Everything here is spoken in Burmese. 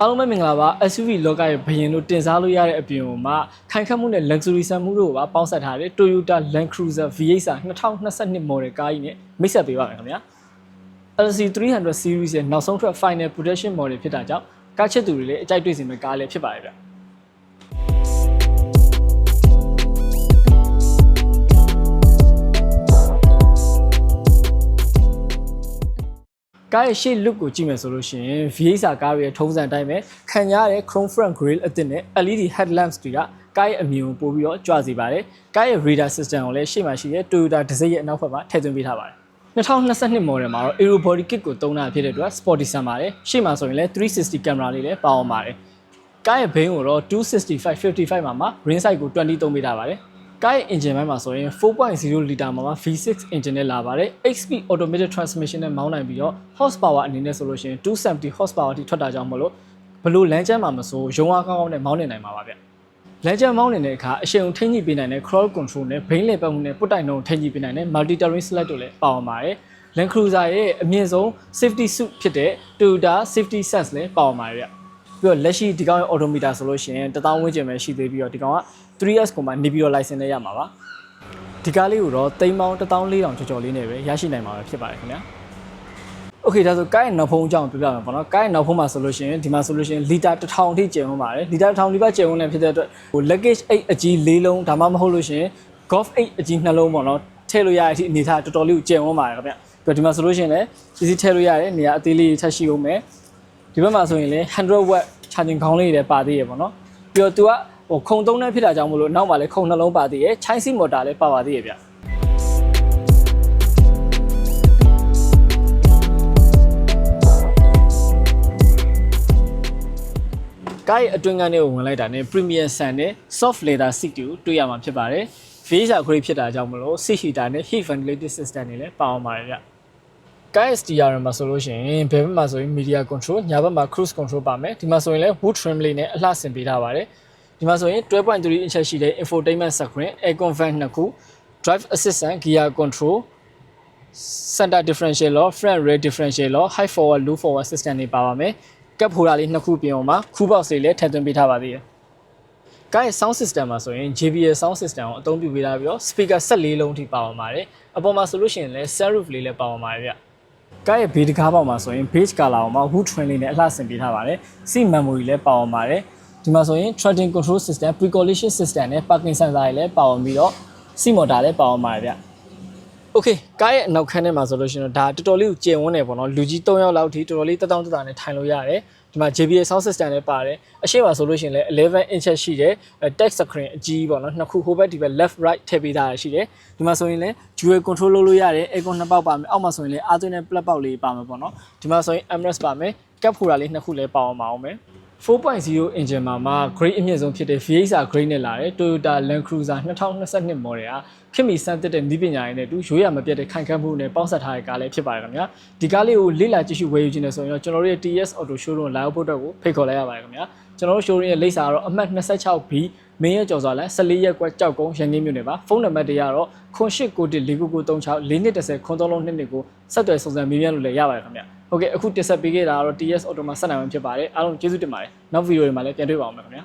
အားလုံးပဲမင်္ဂလာပါ SUV လောကရဲ့ဘယင်တို့တင်စားလို့ရတဲ့အပြင်မှာခိုင်ခန့်မှုနဲ့ luxury ဆန်မှုတို့ကိုပါပေါင်းစပ်ထားတဲ့ Toyota Land Cruiser V8 2022 model ကားကြီးနဲ့မိတ်ဆက်ပေးပါမယ်ခင်ဗျာ LC 300 series ရဲ့နောက်ဆုံးထွက် final production model ဖြစ်တာကြောင့်ကားချစ်သူတွေလည်းအကြိုက်တွေ့စင်မဲ့ကားလည်းဖြစ်ပါတယ်ဗျာကားရဲ့ရှေ့ look ကိုကြည့်မယ်ဆိုလို့ရှိရင် V8 ကားရဲ့ထုံးစံအတိုင်းပဲခံရတဲ့ chrome front grille အသစ်နဲ့ LED headlamps တွေကကားရဲ့အမြင်ကိုပို့ပြီးတော့ကြွစေပါတယ်။ကားရဲ့ radar system ကိုလည်းရှေ့မှာရှိတဲ့ Toyota ဒစိမ့်ရဲ့အနောက်ဘက်မှာထည့်သွင်းပေးထားပါတယ်။2022 model မှာတော့ Aero body kit ကိုသုံးတာဖြစ်တဲ့အတွက် sporty ဆန်ပါတယ်။ရှေ့မှာဆိုရင်လည်း360 camera လေးလည်းပါအောင်ပါတယ်။ကားရဲ့ဘိန်းကိုတော့265/55မှာ ring size ကို20သုံးပေးထားပါတယ်။ကားရဲ့ engine ဘက်မှာဆိုရင် 4.0 liter မှာ V6 engine နဲ့လာပါတယ် 8-speed automatic transmission နဲ့မောင်းနိုင်ပြီးတော့ horsepower အနေနဲ့ဆိုလို့ရှိရင်270 horsepower ထိထွက်တာကြောင့်မလို့ဘလို့လမ်းကျမ်းမှာမဆိုရုံအားကောင်းကောင်းနဲ့မောင်းနေနိုင်မှာပါဗျလမ်းကျမ်းမောင်းနေတဲ့အခါအရှိန်ကိုထိန်းညှိပေးနိုင်တဲ့ crawl control နဲ့ဘိန်းလေပတ်မှုနဲ့ပုတ်တိုင်နှုံထိန်းညှိပေးနိုင်တဲ့ multi terrain select တို့လည်းပါဝင်ပါတယ် Land Cruiser ရဲ့အမြင့်ဆုံး safety suit ဖြစ်တဲ့ Toyota safety sense လည်းပါဝင်ပါတယ်ဗျပြီးတော့လက်ရှိဒီကောင်ရဲ့ odometer ဆိုလို့ရှိရင်1000ဝန်းကျင်ပဲရှိသေးပြီးတော့ဒီကောင်က 3S ကိုမှနေပြီးတော့ license နဲ့ရမှာပါဒီကားလေးကိုတော့သိန်းပေါင်း14000ကျော်ကျော်လေးနဲ့ပဲရရှိနိုင်မှာပဲဖြစ်ပါတယ်ခင်ဗျာ Okay ဒါဆိုကားရဲ့နောက်ဖုံးအကြောင်းပြောပြမယ်ပေါ့နော်ကားရဲ့နောက်ဖုံးမှာဆိုလို့ရှိရင်ဒီမှာဆိုလို့ရှိရင်လီတာ1000အထိကျယ်ဝန်းပါတယ်လီတာ1000လီပါကျယ်ဝန်းနေဖြစ်တဲ့အတွက်ဟို luggage 8အကြီး၄လုံးဒါမှမဟုတ်လို့ရှိရင် golf 8အကြီး2လုံးပေါ့နော်ထည့်လို့ရတဲ့အထိအနေထားတော်တော်လေးကိုကျယ်ဝန်းပါတယ်ခင်ဗျပြီးတော့ဒီမှာဆိုလို့ရှိရင်လည်း easy ထည့်လို့ရတယ်နေရာအသေးလေးထပ်ရှိအောင်မယ်ဒီဘက်မှာဆိုရင်လည်း100 watt charging ခေါင်းလေးတွေပါသေးရပေါ့နော်ပြီးတော့ तू ကဟိုခုံ3နဲ့ဖြစ်တာကြောင့်မလို့နောက်မှာလည်းခုံနှလုံးပါသေးရချိုင်းစီမော်တာလည်းပါပါသေးရဗျကားရဲ့အတွင်းကန်းတွေကိုဝင်လိုက်တာနဲ့ premium sun နဲ့ soft leather seat တွေကိုတွေ့ရမှာဖြစ်ပါတယ် V8 grade ဖြစ်တာကြောင့်မလို့ seat heater နဲ့ heat ventilated system တွေလည်းပါအောင်ပါတယ်ဗျကားရဲ့ steering မှာဆိုလို့ရှိရင်ဘယ်ဘက်မှာဆိုရင် media control ညာဘက်မှာ cruise control ပါမယ်ဒီမှာဆိုရင်လည်း wood trim လေးနဲ့အလှဆင်ပေးထားပါတယ်ဒီမှာဆိုရင် 12.3 inch ရှိတဲ့ infotainment screen aircon vent နှစ်ခု drive assistant gear control center differential lock front rear differential lock high forward low forward system တွေပါပါမယ်ကပ်ဖိုတာလေးနှစ်ခုပြင်အောင်မှာ crew box တွေလည်းထည့်သွင်းပေးထားပါသေးတယ်ကားရဲ့ sound system မှာဆိုရင် JBL sound system ကိုအသုံးပြုပေးထားပြီးတော့ speaker 14လုံးထိပါဝင်ပါတယ်အပေါ်မှာဆိုလို့ရှိရင်လည်း sunroof လေးလည်းပါဝင်ပါတယ်ဗျကားရဲ့ဘေးတကားပေါက်မှာဆိုရင် beige color မှာ wood trim လေးနဲ့အလှဆင်ပေးထားပါတယ် seat memory လည်းပါဝင်ပါတယ်ဒီမှာဆိုရင် traction control system pre-collision system နဲ့ parking sensor တွေလည်းပါဝင်ပြီးတော့ seat motor လည်းပါဝင်ပါတယ်ဗျ Okay ကားရဲ့အနောက်ခန်းထဲမှာဆိုလို့ရှိရင်ဒါတော်တော်လေးကိုကျယ်ဝန်းနေပေါ့နော်လူကြီး3ယောက်လောက်ထိတော်တော်လေးတက်တာနဲ့ထိုင်လို့ရတယ်ဒီမှာ JBL sound system လည်းပါတယ်အရှိပါဆိုလို့ရှိရင်လည်း11 inch ရှိတယ် touch screen အကြီးပေါ့နော်နှစ်ခုဟိုဘက်ဒီဘက် left right ထည့်ပေးထားရရှိတယ်ဒီမှာဆိုရင်လည်း dual control လုပ်လို့ရတယ် aircon နှစ်ပေါက်ပါမယ်အောက်မှာဆိုရင်လည်းအားသွင်းတဲ့ plug ပေါက်လေးပါမယ်ပေါ့နော်ဒီမှာဆိုရင် armrest ပါမယ်ကပ်ဖိုတာလေးနှစ်ခုလည်းပါအောင်ပါအောင်မယ် 4.0 engine မှာ grade အမြင့်ဆုံးဖြစ်တဲ့ V8 grade နဲ့လာတဲ့ Toyota Land Cruiser 2022 model ကခင်မီစမ်းသစ်တဲ့နည်းပညာရည်နဲ့တူရိုးရမပြတ်တဲ့ခိုင်ခန့်မှုနဲ့ပေါင်းစပ်ထားတဲ့ကားလေးဖြစ်ပါတယ်ခင်ဗျာဒီကားလေးကိုလေ့လာကြည့်ရှုဝယ်ယူခြင်းနဲ့ဆိုရင်တော့ကျွန်တော်တို့ရဲ့ TS Auto Showroom လာရောက်ဖို့အတွက်ကိုဖိတ်ခေါ်လိုက်ရပါတယ်ခင်ဗျာကျွန်တော်တို့ showroom ရဲ့လိပ်စာကတော့အမှတ် 26B မင်းရကျော်စွာလမ်း14ရပ်ကွက်ကြောက်ကုန်းရန်ကင်းမြို့နယ်ပါဖုန်းနံပါတ်တွေကတော့0891499936 432ကိုဆက်သွယ်စုံစမ်းမေးမြန်းလို့လည်းရပါတယ်ခင်ဗျာဟုတ်ကဲ့အခုတက်ဆက်ပေးခဲ့တာကတော့ TS Auto မှာဆက်နိုင်မှာဖြစ်ပါတယ်အားလုံးကျေးဇူးတင်ပါတယ်နောက်ဗီဒီယိုတွေမှာလည်းပြန်တွေ့ပါအောင်မယ်ခင်ဗျာ